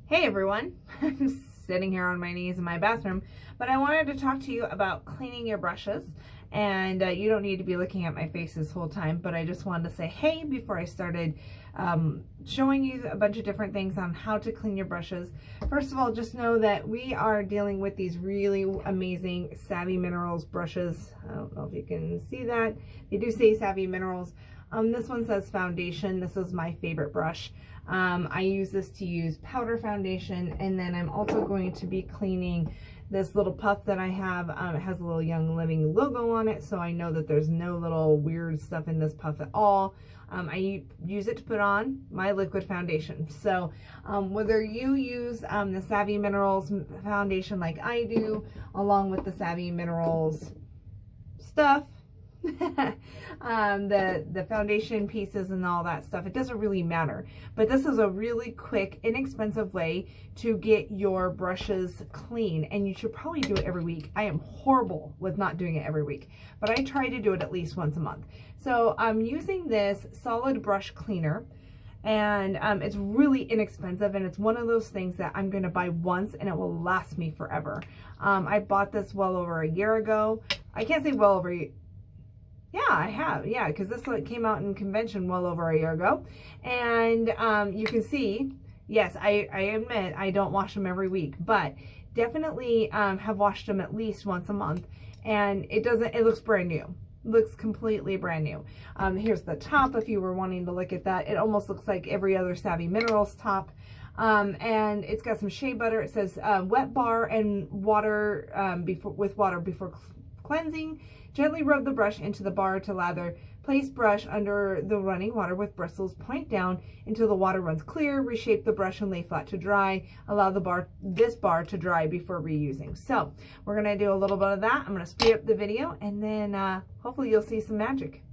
Hey everyone, I'm sitting here on my knees in my bathroom, but I wanted to talk to you about cleaning your brushes. And you don't need to be looking at my face this whole time, but I just wanted to say hey before I started showing you a bunch of different things on how to clean your brushes. First of all, just know that we are dealing with these really amazing Savvy Minerals brushes. I don't know if you can see that. They do say Savvy Minerals. This one says foundation. This is my favorite brush. I use this to use powder foundation, and then I'm also going to be cleaning this little puff that I have. It has a little Young Living logo on it, so I know that there's no little weird stuff in this puff at all. I use it to put on my liquid foundation. So whether you use the Savvy Minerals foundation like I do, along with the Savvy Minerals stuff, the foundation pieces and all that stuff, it doesn't really matter. But this is a really quick, inexpensive way to get your brushes clean, and you should probably do it every week. I am horrible with not doing it every week, but I try to do it at least once a month. So I'm using this solid brush cleaner, and it's really inexpensive, and it's one of those things that I'm going to buy once and it will last me forever. I bought this well over a year ago. I can't say well over yeah, I have. Yeah, because this came out in convention well over a year ago. And you can see, yes, I admit I don't wash them every week, but definitely have washed them at least once a month. And it looks brand new. It looks completely brand new. Here's the top if you were wanting to look at that. It almost looks like every other Savvy Minerals top. And it's got some shea butter. It says wet bar and water with water before cleansing. Gently rub the brush into the bar to lather. Place brush under the running water with bristles. Point down until the water runs clear. Reshape the brush and lay flat to dry. Allow this bar to dry before reusing. So we're going to do a little bit of that. I'm going to speed up the video, and then hopefully you'll see some magic.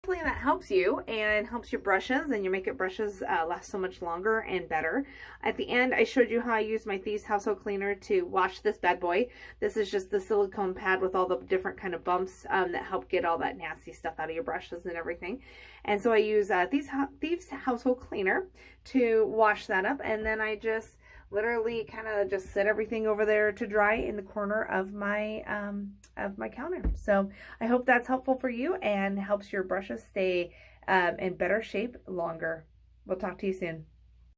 Hopefully that helps you and helps your brushes and your makeup brushes last so much longer and better. At the end, I showed you how I use my Thieves Household Cleaner to wash this bad boy. This is just the silicone pad with all the different kind of bumps that help get all that nasty stuff out of your brushes and everything. And so I use Thieves Household Cleaner to wash that up, and then I just literally kind of just set everything over there to dry in the corner of my counter. So I hope that's helpful for you and helps your brushes stay in better shape longer. We'll talk to you soon.